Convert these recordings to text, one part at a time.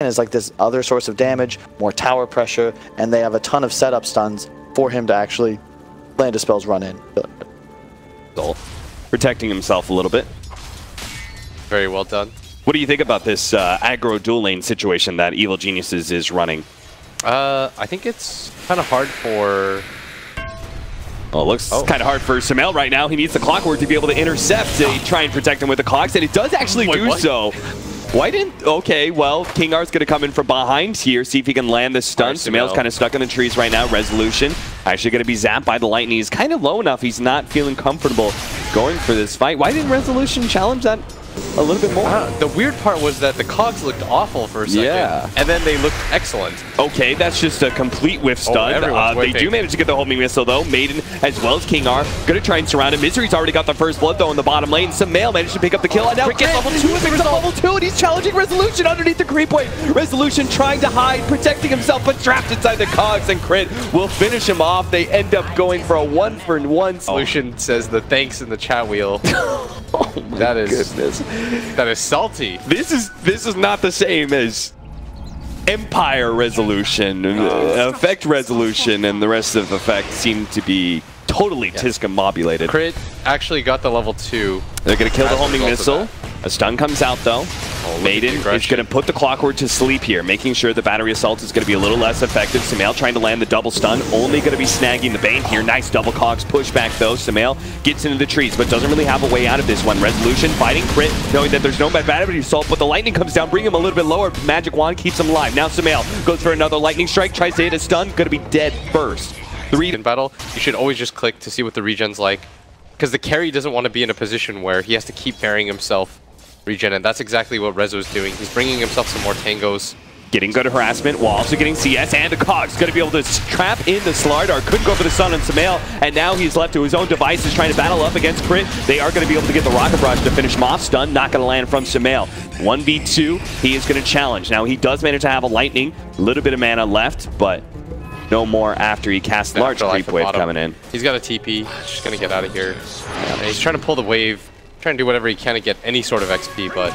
is like this other source of damage, more tower pressure, and they have a ton of setup stuns for him to actually land his spells run in. Protecting himself a little bit. Very well done. What do you think about this aggro dual lane situation that Evil Geniuses is running? I think it's kind of hard for... Well, it looks kind of hard for Sumail right now. He needs the clockwork to be able to intercept, to try and protect him with the clocks, and it does actually do so. Why didn't... Okay, well, King R's going to come in from behind here, see if he can land this stun. Sumail's kind of stuck in the trees right now. Resolution actually going to be zapped by the lightning. He's kind of low enough. He's not feeling comfortable going for this fight. Why didn't Resolution challenge that a little bit more? The weird part was that the cogs looked awful for a second, and then they looked excellent. Okay, that's just a complete whiff stun. They do manage to get the homing missile, though. Maiden, as well as King R, going to try and surround him. Misery's already got the first blood, though, in the bottom lane. Sumail managed to pick up the kill, and now Cricket level 2 is level 2, and he's challenging Resolution underneath the creep wave. Resolution trying to hide, protecting himself, but trapped inside the cogs, and Crit will finish him off. They end up going for a 1-for-1. Resolution says the thanks in the chat wheel. Oh my goodness. That is salty. This is not the same as Empire Resolution, Effect Resolution, and the rest of Effect seem to be totally discombobulated. Crit actually got the level 2. They're going to kill the homing missile. A stun comes out, though. Maiden is going to put the clockwork to sleep here, making sure the battery assault is going to be a little less effective. Sumail trying to land the double stun, only going to be snagging the Bane here. Nice double cogs pushback, though. Sumail gets into the trees, but doesn't really have a way out of this one. Resolution fighting Crit, knowing that there's no battery assault, but the lightning comes down, bring him a little bit lower. Magic Wand keeps him alive. Now Sumail goes for another lightning strike, tries to hit a stun, going to be dead first. In battle, you should always just click to see what the regen's like, because the carry doesn't want to be in a position where he has to keep parrying himself regen, and that's exactly what Rezo's doing. He's bringing himself some more tangos. Getting good harassment while also getting CS, and the Cog's going to be able to trap in the Slardar. Couldn't go for the stun on Sumail, and now he's left to his own devices trying to battle up against Crit. They are going to be able to get the Rocket Barrage to finish him off. Stun not going to land from Sumail. 1v2, he is going to challenge. Now he does manage to have a lightning, a little bit of mana left, but no more after he casts large creep wave coming in. He's got a TP, he's just going to get out of here. He's trying to pull the wave, trying to do whatever he can to get any sort of XP, but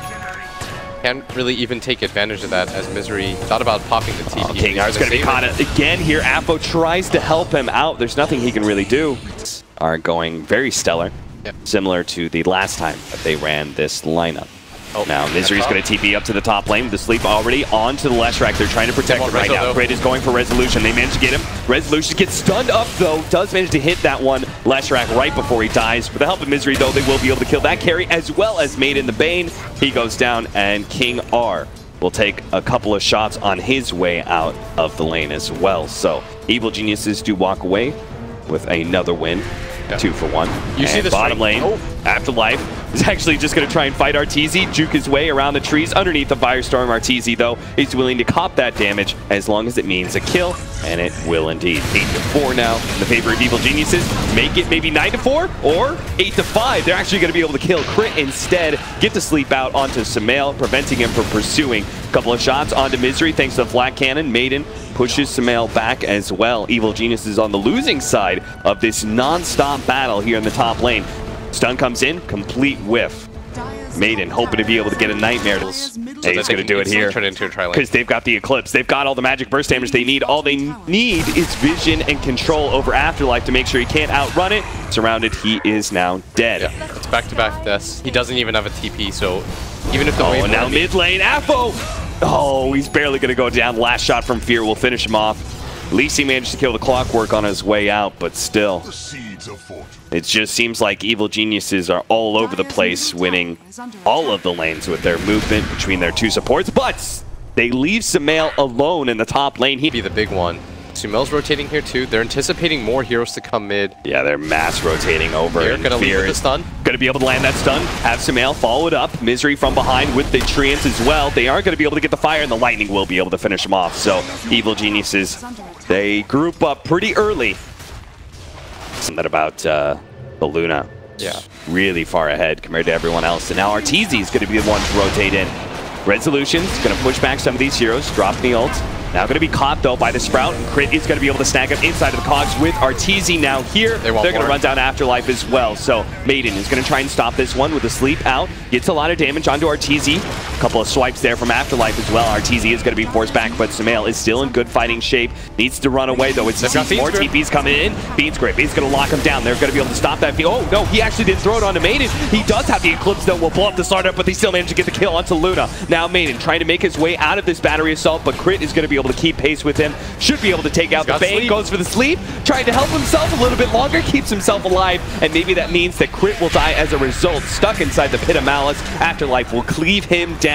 can't really even take advantage of that as Misery thought about popping the TP. King R's going to be caught again here. Apo tries to help him out. There's nothing he can really do. Are going very stellar, similar to the last time that they ran this lineup. Now Misery's going to TP up to the top lane with the sleep already onto the Leshrac. They're trying to protect it right now. Crit is going for Resolution. They manage to get him. Resolution gets stunned up, though. Does manage to hit that one Leshrac right before he dies. With the help of Misery, though, they will be able to kill that carry as well as Maiden the Bane. He goes down, and King R will take a couple of shots on his way out of the lane as well. So Evil Geniuses do walk away with another win. 2-for-1. You see the bottom lane. Afterlife is actually just going to try and fight Arteezy, juke his way around the trees underneath the Firestorm. Arteezy, though, is willing to cop that damage as long as it means a kill, and it will indeed. 8-4 now in the favor of Evil Geniuses. Make it maybe 9-4 or 8-5. They're actually going to be able to kill Crit instead, get the sleep out onto Sumail, preventing him from pursuing. A couple of shots onto Misery thanks to the flat cannon. Maiden pushes Sumail back as well. Evil Geniuses on the losing side of this non-stop battle here in the top lane. Stun comes in, complete whiff. Maiden hoping to be able to get a Nightmare. Hey, he's going to do it here because they've got the Eclipse. They've got all the magic burst damage they need. All they need is vision and control over Afterlife to make sure he can't outrun it. Surrounded, he is now dead. Yeah, it's back-to-back deaths. He doesn't even have a TP, so even if the wave... now mid lane, Apo! Oh, he's barely going to go down. Last shot from Fear will finish him off. At least he managed to kill the clockwork on his way out, but still. It just seems like Evil Geniuses are all over the place, winning all of the lanes with their movement between their two supports, but they leave Sumail alone in the top lane. He'd be the big one. Sumail's rotating here too. They're anticipating more heroes to come mid. Yeah, they're mass rotating over. They're going to leave with the stun. Going to be able to land that stun. Have Sumail follow it up. Misery from behind with the treants as well. They aren't going to be able to get the fire, and the lightning will be able to finish them off. So Evil Geniuses, they group up pretty early. Something about the Luna. Yeah. Really far ahead compared to everyone else. And now Arteezy is going to be the one to rotate in. Resolution's going to push back some of these heroes, drop the ult. Now going to be caught, though, by the Sprout. And Crit is going to be able to snag up inside of the cogs with Arteezy now here. They're going to run down Afterlife as well. So Maiden is going to try and stop this one with a sleep out. Gets a lot of damage onto Arteezy. Couple of swipes there from Afterlife as well. RTZ is going to be forced back, but Sumail is still in good fighting shape. Needs to run away, though. It's more TPs coming in. Beans Grip, he's going to lock him down. They're going to be able to stop that. Oh, no, he actually didn't throw it onto Maiden. He does have the Eclipse, though. Will blow up the startup, but they still manage to get the kill onto Luna. Now Maiden trying to make his way out of this battery assault, but Crit is going to be able to keep pace with him. Should be able to take out the Bane. Goes for the sleep, trying to help himself a little bit longer, keeps himself alive, and maybe that means that Crit will die as a result. Stuck inside the Pit of Malice. Afterlife will cleave him down.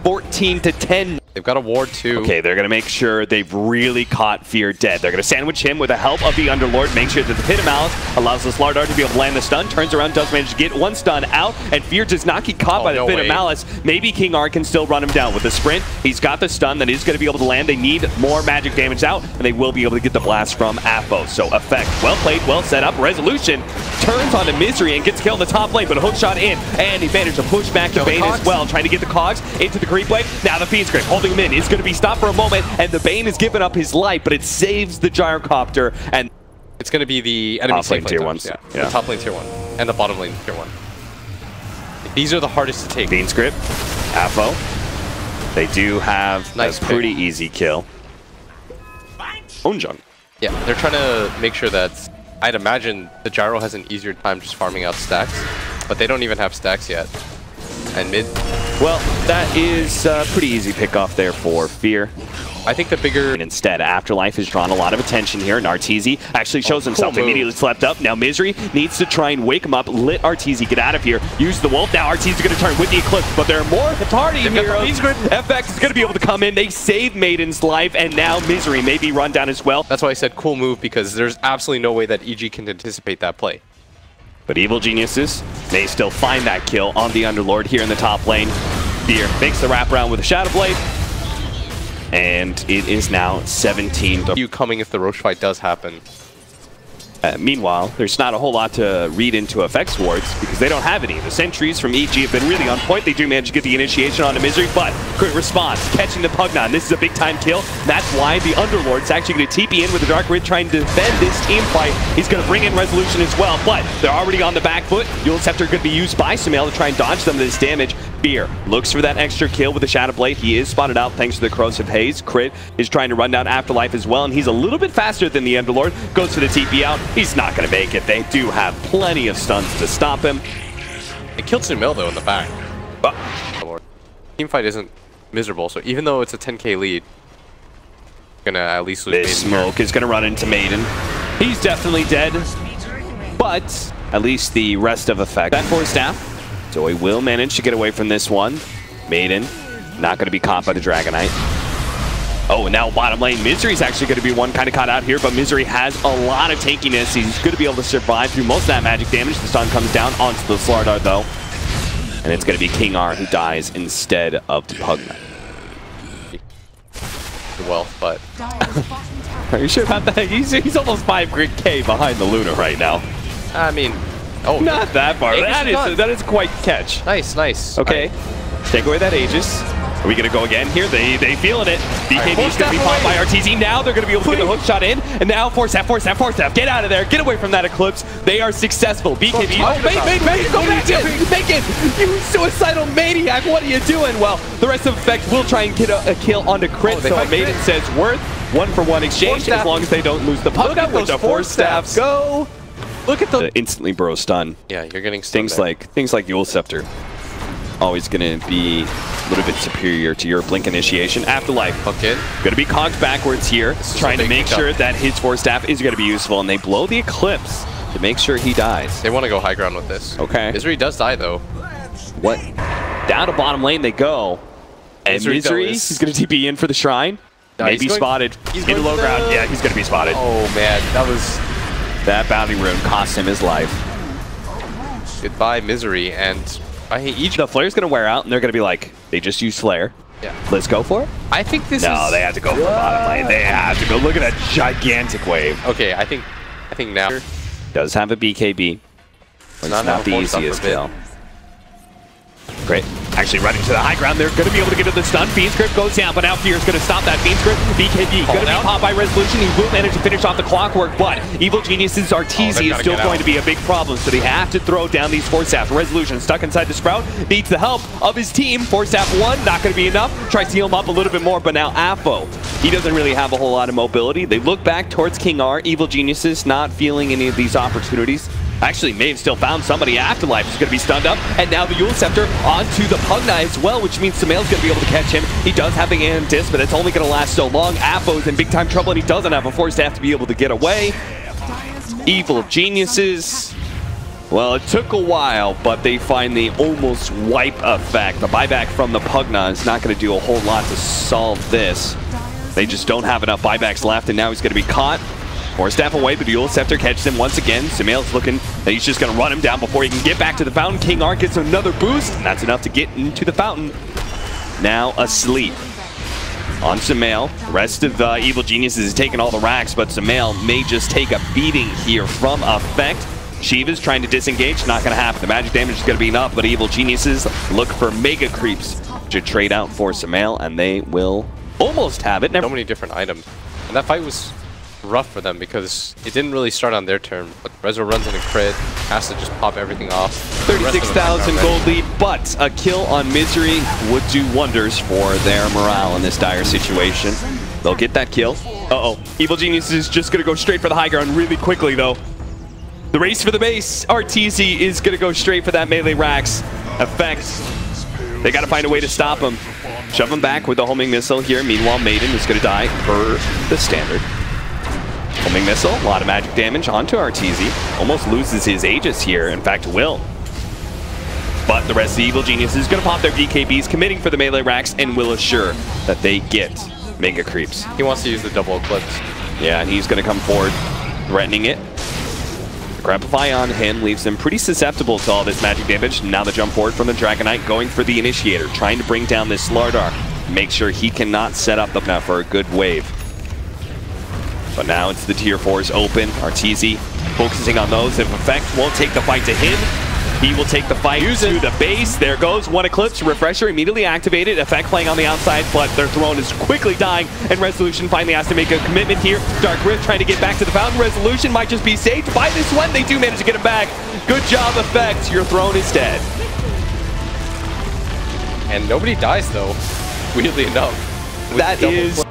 14-10. They've got a ward too. Okay, they're going to make sure they've really caught Fear dead. They're going to sandwich him with the help of the Underlord, make sure that the Pit of Malice allows the Slardar to be able to land the stun, turns around, does manage to get one stun out, and Fear does not get caught by the Pit of Malice. Maybe King R can still run him down with the sprint. He's got the stun that is going to be able to land. They need more magic damage out, and they will be able to get the blast from Aphos. So effect, well played, well set up. Resolution turns onto Misery and gets killed in the top lane, but a hook shot in, and he managed to push back the Bane as well, trying to get the Cogs into the creep wave. Now the Fiend's Grip holding him in is going to be stopped for a moment, and the Bane is giving up his life, but it saves the Gyrocopter, and it's going to be the enemy top lane tier 1s. Yeah. The top lane tier 1 and the bottom lane tier 1. These are the hardest to take. Bean's Grip, Apho. They do have a pretty easy kill. Onjung. Yeah, they're trying to make sure that, I'd imagine the Gyro has an easier time just farming out stacks, but they don't even have stacks yet. And mid. Well, that is a pretty easy pick off there for Fear. I think the bigger... And instead, Afterlife has drawn a lot of attention here, and Arteezy actually shows himself immediately slept up. Now Misery needs to try and wake him up, let Arteezy get out of here, use the Wolf. Now Arteezy going to turn with the Eclipse, but there are more Hatari heroes. FX is going to be able to come in. They save Maiden's life, and now Misery may be run down as well. That's why I said cool move, because there's absolutely no way that EG can anticipate that play. But Evil Geniuses may still find that kill on the Underlord here in the top lane. Fear makes the wraparound with a Shadow Blade. And it is now 17. You coming if the Roche fight does happen. Meanwhile, there's not a whole lot to read into FX wards because they don't have any. The sentries from EG have been really on point. They do manage to get the initiation onto Misery, but quick response, catching the Pugnon. This is a big time kill. That's why the Underlord's actually going to TP in with the Dark Rid trying to defend this team fight. He's going to bring in Resolution as well, but they're already on the back foot. Dual Scepter could be used by Sumail to try and dodge some of this damage. Fear looks for that extra kill with the Shadow Blade. He is spotted out thanks to the Corrosive Haze. Crit is trying to run down Afterlife as well, and he's a little bit faster than the Underlord. Goes for the TP out. He's not going to make it. They do have plenty of stuns to stop him. It killed Sumail though in the back. But team fight isn't miserable, so even though it's a 10k lead, gonna at least lose. This smoke is gonna run into Maiden. He's definitely dead, but at least the rest of effect. That force staff. So he will manage to get away from this one. Maiden not going to be caught by the Dragonite. Oh, and now bottom lane, Misery's actually going to be one kind of caught out here, but Misery has a lot of tankiness. He's going to be able to survive through most of that magic damage. The stun comes down onto the Slardar, though. And it's going to be King R who dies instead of the Pugna. Well, but... Are you sure about that? He's almost 5k behind the Luna right now. I mean... Oh, not that far. That is quite catch. Nice, nice. Okay, take away that Aegis. Are we going to go again here? They feeling it. BKB is going to be popped by RTZ. Now they're going to be able to get the hook shot in. And now force staff. Get out of there. Get away from that Eclipse. They are successful. BKB. Oh, mate, go back in. Make it. You suicidal maniac. What are you doing? Well, the rest of Effect will try and get a kill onto Crit. So Maiden says worth 1-for-1 exchange as long as they don't lose the puck. With the force staff. Go. Look at the instantly burrow stun. Yeah, you're getting stunned things like Dual Scepter. Always going to be a little bit superior to your Blink initiation. Afterlife, hook in. Going to be cogged backwards here, trying to make sure that his force staff is going to be useful, and they blow the Eclipse to make sure he dies. They want to go high ground with this. Okay. Misery does die though. What? Down to bottom lane they go, and Misery is going to TP in for the Shrine. No, maybe spotted. He's in low ground. Yeah, he's going to be spotted. Oh man, that bounty rune cost him his life. Goodbye, Misery, and I hate each. The Flare's going to wear out, and they're going to be like, they just used Flare. Yeah. Let's go for it? I think this No, they have to go for bottom lane. They have to go. Look at that gigantic wave. Okay, I think now. Does have a BKB. But it's not the easiest kill. Great. Actually running to the high ground. They're going to be able to get to the stun. Fiend's Grip goes down, but now Fear's going to stop that. Fiend's Grip, BKB, going to be popped by Resolution. He will manage to finish off the clockwork, but Evil Genius's Arteezy is still going to be a big problem, so they have to throw down these Force Staffs. Resolution stuck inside the Sprout, needs the help of his team. Force Staff 1, not going to be enough. Tries to heal him up a little bit more, but now Afo, he doesn't really have a whole lot of mobility. They look back towards King R. Evil Geniuses not feeling any of these opportunities. Actually, may have still found somebody. Afterlife is going to be stunned up, and now the Yule Scepter onto the Pugna as well, which means Sumail's going to be able to catch him. He does have the Antis, but it's only going to last so long. Afo's in big time trouble, and he doesn't have a Force Staff to be able to get away. Evil Geniuses, well, it took a while, but they find the almost wipe effect. The buyback from the Pugna is not going to do a whole lot to solve this. They just don't have enough buybacks left, and now he's going to be caught. Force Staff away, but the Yule Scepter catches him once again. Sumail's looking that he's just going to run him down before he can get back to the fountain. King R gets another boost, and that's enough to get into the fountain. Now asleep on Sumail. The rest of Evil Geniuses is taking all the racks, but Sumail may just take a beating here from effect. Shiva's trying to disengage, not going to happen. The magic damage is going to be enough, but Evil Geniuses look for Mega Creeps to trade out for Sumail, and they will almost have it. So many different items. And that fight was rough for them because it didn't really start on their turn. But Rezo runs in a crit, has to just pop everything off. 36,000 gold lead, but a kill on Misery would do wonders for their morale in this dire situation. They'll get that kill. Uh-oh. Evil Genius is just going to go straight for the high ground really quickly, though. The race for the base. Arteezy is going to go straight for that melee Rax effect. They got to find a way to stop him. Shove him back with the homing missile here. Meanwhile, Maiden is going to die per the standard. Homing missile, a lot of magic damage onto Arteezy. Almost loses his Aegis here. In fact, will. But the rest of the Evil Genius is going to pop their BKBs, committing for the melee racks, and will assure that they get Mega Creeps. He wants to use the double Eclipse. Yeah, and he's going to come forward, threatening it. The Grapify on him leaves him pretty susceptible to all this magic damage. Now the jump forward from the Dragonite, going for the Initiator, trying to bring down this Slardar. Make sure he cannot set up the for a good wave. But now it's the tier 4s open. Arteezy focusing on those. If effect won't take the fight to him, he will take the fight to the base. There goes one Eclipse. Refresher immediately activated. Effect playing on the outside, but their throne is quickly dying, and Resolution finally has to make a commitment here. Dark Rift trying to get back to the fountain. Resolution might just be saved by this one. They do manage to get him back. Good job, Effect. Your throne is dead. And nobody dies, though, weirdly enough. That is